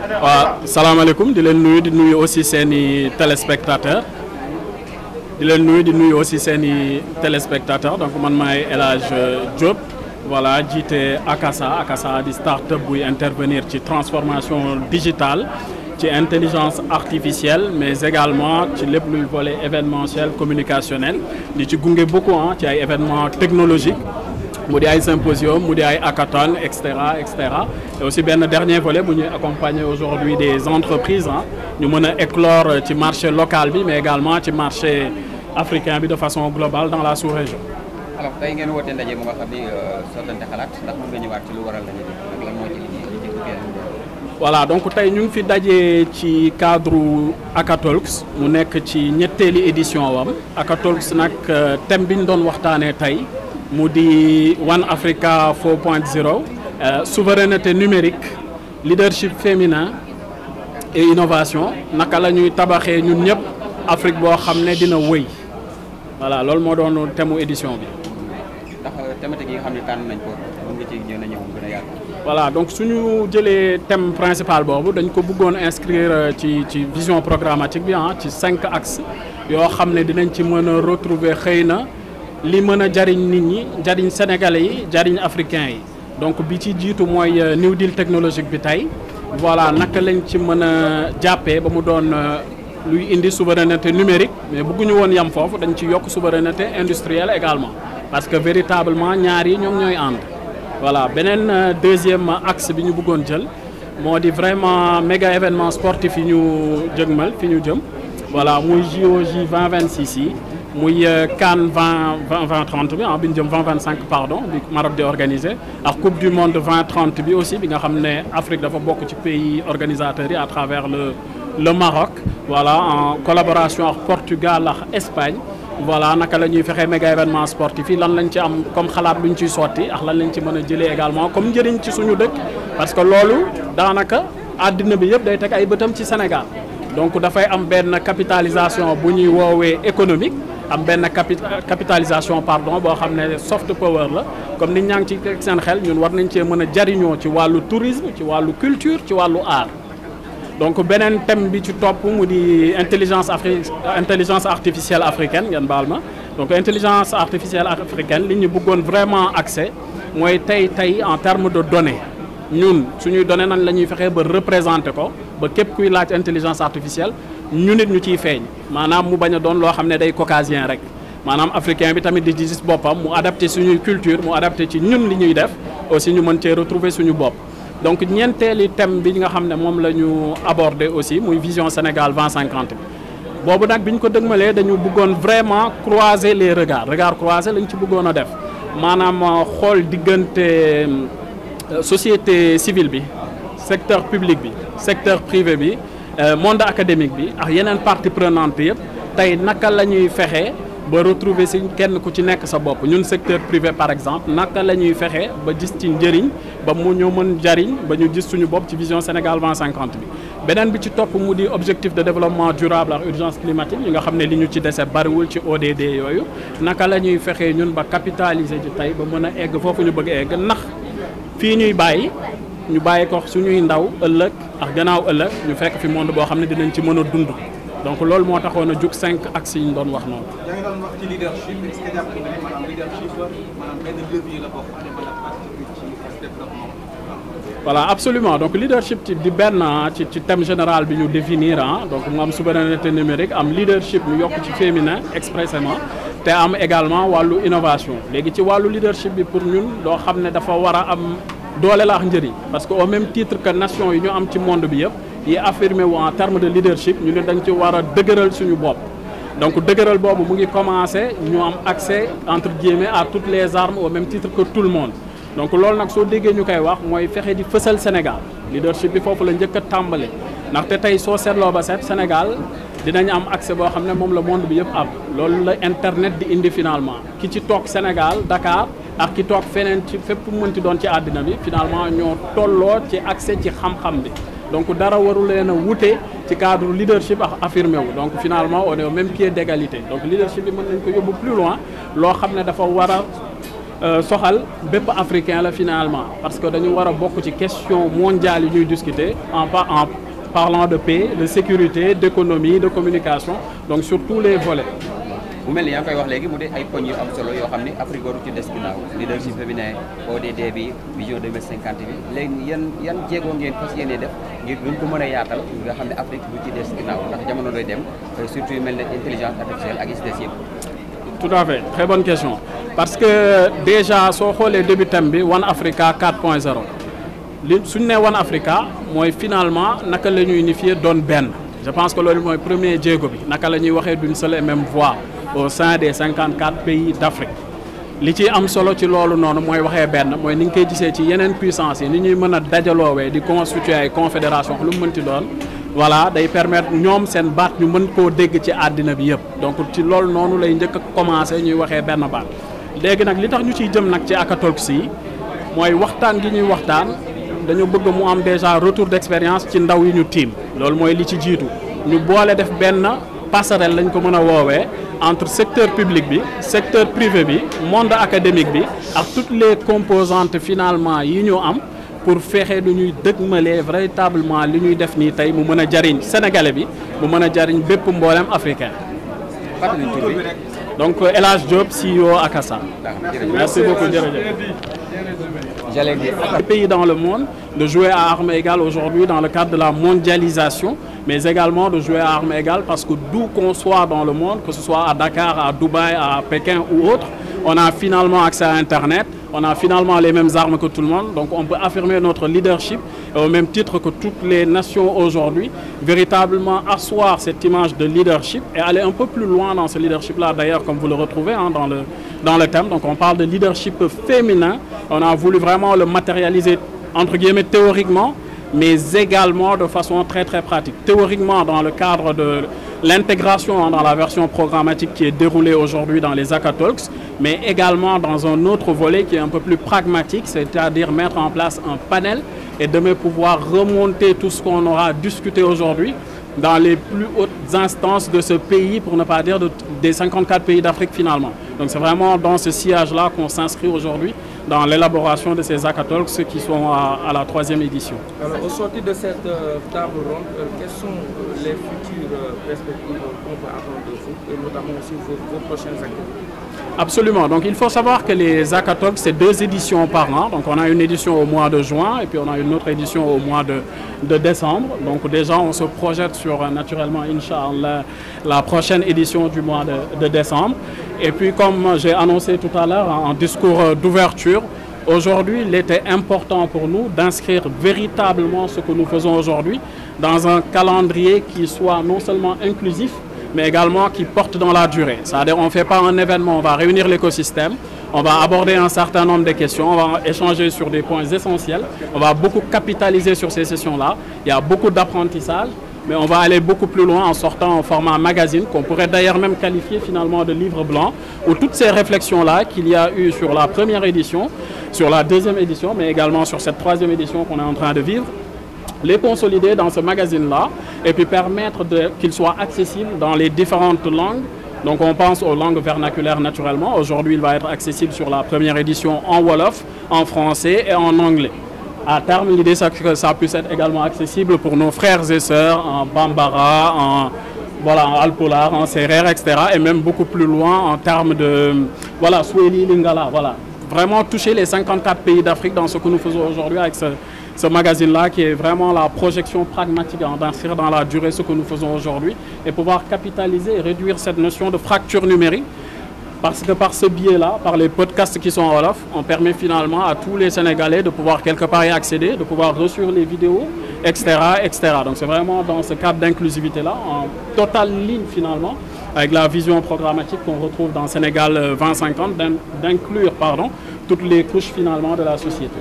waaw salaamaaleykum di leen nuyu di nuyu aussi seeni téléspectateurs di nuyu aussi seeni téléspectateurs donc man maay El Hadj Diop voilà jiite Akasa di start-up buy intervenir ci transformation digitale ci intelligence artificielle mais également ci lépp luy volet événementiel communicationnel di ci gunge beaucoup ci ay événements technologiques mu di ay symposium mu di ay hackathon et cetera et aussi benn dernier volet bu ñuy accompagner aujourd'hui des entreprises ñu mën a éclore ci marché local bi mais également ci marché africain bi de façon globale dans la sous-région. alors tey ngeen woote ndaje mu nga xam ni sottante xalaat ndax mën nga ñëwaat ci lu waral ndaje bi ak lan moo ci li voilà donc tey ñu ngi fi daje ci cadre Hackatalks mu nekk ci ñetteeli édition wam Hackatalks nag thème bi ñu doon waxtaanee tey mu di One Africa 4.0 souveraineté numérique leadership féminin et innovation naka la ñuy tabaxee ñun ñëpp Afrique boo xam ne dina wëy voilà loolu moo doon thème mu édition bi. ndax thématique yi nga xam ne tànn nañ ko mën nga ci gën a ñëw gën a yaatu. voilà donc suñu jëlee thème principal boobu dañ ko bëggoon inscrire ci vision programmatique bi ci 5 axes yoo xam ne dinañ ci mën a retrouver xëy na li mën a jariñ nit ñi jariñ sénégalais yi jariñ africains yi donc bi ci jiitu mooy New Deal technologique bi tey voilà naka lañ ci mën a jàppee ba mu doon luy indi souveraineté numérique mais bëgguñu woon yam foofu dañ ci yokk souveraineté industrielle également parce que véritablement ñaar yi ñoom ñooy ànd voilà beneen deuxième axe bi ñu bëggoon jël moo di vraiment méga événement sportif yi ñu jëgmal fi ñu jëm voilà muy JOJ 2026 yi muy CAN 2030 bi ñu jëm 2025 pardon bi Maroc di organisé ak Coupe du Monde 2030 bi aussi bi nga xam ne Afrique dafa bokk ci pays organisateurs yi à travers le Maroc voilà en collaboration ak Portugal ak Espagne voilà naka la ñuy fexee méga événement sportif yi lan lañ ci am comme xalaat luñ ciy sotti ak lan lañ ci mën a jëlee également comme njëriñ ci suñu dëkk parce que loolu daanaka àddina bi yëpp day teg ay bëtam ci Sénégal donc dafay am benn capitalisation bu ñuy woowee économique am benn capitalisation pardon boo xam ne soft power la comme nit ñaa ngi ci teg seen xel ñun war nañ cee mën a jariñoo ci wàllu tourisme ci wàllu culture ci wàllu art donc beneen thème bi ci topp mu di intelligence artificielle africaine ngeen baal ma donc intelligence artificielle africaine li ñu bëggoon vraiment accès mooy tey en termes de données ñun suñuy données nan la ñuy fexee ba représenter ko ba képp kuy laaj intelligence artificielle ñu nit ñu ciy feeñ maanaam mu bañ a doon loo xam ne day caucasien rek maanaam africain bi tamit di gis boppam mu adapté suñuy culture mu adapté ci ñun li ñuy def aussi ñu mën cee retrouver suñu bopp donc ñeenteeli thème bi nga xam ne moom la ñu aborder aussi muy vision Sénégal 2050 bi boobu nag bi ñu ko dëgmalee dañu bëggoon vraiment croiser les regard croisé lañ ci bëggoon a def maanaam xool diggante société civile bi secteur public bi secteur privé bi monde académique bi ak yeneen parties prenantes yëpp tey naka la ñuy fexe ba retrouver si kenn ku ci nekk sa bopp ñun secteur privé par exemple naka la ñuy fexe ba gis ci njëriñ ba mu ñu mën jariñ ba ñu gis suñu bopp ci vision Sénégal 2050 bi beneen bi ci topp mu di objectif de développement durable ak urgence climatique yi nga xam ne li ñu ci dese bariwul ci ODD yooyu naka la ñuy fexee ñun ba capitaliser ci tey ba mën a egg foofu ñu bëgg a egg ndax fii ñuy bàyyi ñu bàyyi ko suñuy ndaw ëllëg ak gannaaw ëllëg ñu fekk fi monde boo xam ne dinañ ci mën a dund donc loolu moo taxoon a jug 5 axes yi ñu doon wax noonu. yaa ngi doon wax ci leadership est-ce que jàpp nga ne maanaam leadership maanaam benn levier la boo xam ne mën a participer ci développement. voilà absolument donc leadership ci di benn ci thème général bi ñu définir donc mu am souveraineté numérique am leadership ñu yokk ci féminin expressément te am également wàllu innovation léegi ci wàllu leadership bi pour ñun loo xam ne dafa war a am doole la ak njëriñ parce que au même titre que nation yi ñu am ci monde bi yëpp yi affirmé wu en termes de leadership ñu ne dañ ci war a dëgëral suñu bopp donc dëgëral boobu mu ngi commencé ñu am accès entre guillemets à toutes les armes au même titre que tout le monde donc loolu nag soo déggee ñu koy wax mooy fexe di fësal Sénégal leadership bi foofu la njëkk a tàmbale ndaxte tey soo seetloo ba seet Sénégal dinañ am accès boo xam ne moom la monde bi yëpp am loolu la internet di indi finalement ki ci toog Sénégal Dakar ak ki toog feneen ci fépp mënti doon ci àddina bi finalement ñoo tolloo ci accès ci xam-xam bi donc dara waru leen a wute ci cadre leadership ak affirmé wu donc finalement on est au même pied d'égalité donc leadership bi mën nañ ko yóbbu plus loin loo xam ne dafa war a soxal bépp africain la finalement parce que dañu war a bokk ci question mondiale yi ñuy discuter en parlant de paix, de sécurité, d'économie, de communication, donc sur tous les volets. mu mel ni yaa ngi koy wax léegi mu de ay poñ yu am solo yoo xam ne Afrique waru ci des ginnaaw leadership féminin ODD bi vision 2050 bi léegi yan jéego ngeen fas yéene def ngir duñ ko mën a yaatal nga xam ne Afrique du ci des ginnaaw ndax jamono doy dem surtout yu mel ne intelligence artificielle ak des yëpp. Tout à fait, très bonne question parce que déjà soo xoolee début thème bi One Africa 4.0 li suñu nee One Africa mooy finalement naka la ñuy unifier doon benn je pense que loolu mooy premier jéego bi naka la ñuy waxee d'une seule et même voix au sein des 54 pays d'Afrique li ci am solo ci loolu noonu mooy waxee benn mooy ni nga koy gisee ci yeneen puissance yi ni ñuy mën a dajaloowee di constituer ay confédération lu mu mënti doon voilà day permettre ñoom seen baat ñu mën koo dégg ci àddina bi yëpp donc ci loolu noonu lay njëkk a commencer ñuy waxee benn baat léegi nag li tax ñu ciy jëm nag ci Akatalks yi mooy waxtaan gi ñuy waxtaan dañu bëgg mu am déjà retour d'expérience ci ndaw yi ñu tiim loolu mooy li ci jiitu ñu boole def benn passerelle lañ ko mën a woowee entre secteur public bi secteur privé bi monde académique bi ak toutes les composantes finalement yi ñu am pour fexe lu ñuy dëgmalee véritablement li ñuy def nii tey mu mën a jariñ sénégalais bi mu mën a jariñ bépp mboolem africain. Donc El Hadj Diop, CEO Akasa. Merci beaucoup. J'allais dire. Les pays dans le monde de jouer à armes égales aujourd'hui dans le cadre de la mondialisation, mais également de jouer à armes égales parce que d'où qu'on soit dans le monde, que ce soit à Dakar, à Dubaï, à Pékin ou autre, on a finalement accès à Internet, on a finalement les mêmes armes que tout le monde, donc on peut affirmer notre leadership au même titre que toutes les nations aujourd'hui, véritablement asseoir cette image de leadership et aller un peu plus loin dans ce leadership-là, d'ailleurs, comme vous le retrouvez dans le thème. Donc on parle de leadership féminin, on a voulu vraiment le matérialiser, entre guillemets, théoriquement, mais également de façon très très pratique. Théoriquement, dans le cadre de l'intégration dans la version programmatique qui est déroulée aujourd'hui dans les Akatalks, mais également dans un autre volet qui est un peu plus pragmatique, c'est-à-dire mettre en place un panel et demain pouvoir remonter tout ce qu'on aura discuté aujourd'hui dans les plus hautes instances de ce pays, pour ne pas dire des 54 pays d'Afrique finalement. Donc c'est vraiment dans ce sillage-là qu'on s'inscrit aujourd'hui dans l'élaboration de ces Akatalks qui sont à la 3e édition. Alors au sortir de cette table ronde, quelles sont les futures perspectives qu'on peut attendre de vous et notamment aussi vos prochaines activités? Absolument. Donc il faut savoir que les Akatalks, c'est 2 éditions par an. Donc on a une édition au mois de juin et puis on a une autre édition au mois de décembre. Donc déjà on se projette sur naturellement, Inch'Allah, la prochaine édition du mois de décembre. Et puis comme j'ai annoncé tout à l'heure en discours d'ouverture, aujourd'hui il était important pour nous d'inscrire véritablement ce que nous faisons aujourd'hui dans un calendrier qui soit non seulement inclusif, mais également qui porte dans la durée. C'est-à-dire on ne fait pas un événement, on va réunir l'écosystème, on va aborder un certain nombre de questions, on va échanger sur des points essentiels, on va beaucoup capitaliser sur ces sessions-là, il y a beaucoup d'apprentissage, mais on va aller beaucoup plus loin en sortant en format magazine, qu'on pourrait d'ailleurs même qualifier finalement de livre blanc, où toutes ces réflexions-là qu'il y a eu sur la première édition, sur la 2e édition, mais également sur cette 3e édition qu'on est en train de vivre, les consolider dans ce magazine-là et puis permettre qu'il soit accessible dans les différentes langues. Donc on pense aux langues vernaculaires naturellement. Aujourd'hui, il va être accessible sur la première édition en Wolof, en français et en anglais. À terme, l'idée c'est que ça puisse être également accessible pour nos frères et sœurs en Bambara, en Alpolar, en Serer, etc. Et même beaucoup plus loin en termes de Swahili, Lingala. Voilà. Vraiment toucher les 54 pays d'Afrique dans ce que nous faisons aujourd'hui avec ce magazine-là qui est vraiment la projection pragmatique d'inscrire dans la durée ce que nous faisons aujourd'hui et pouvoir capitaliser et réduire cette notion de fracture numérique parce que par ce biais-là, par les podcasts qui sont en Wolof, on permet finalement à tous les Sénégalais de pouvoir quelque part y accéder, de pouvoir reçu les vidéos, etc., etc. Donc c'est vraiment dans ce cadre d'inclusivité-là, en totale ligne finalement, avec la vision programmatique qu'on retrouve dans Sénégal 2050, d'inclure toutes les couches finalement de la société.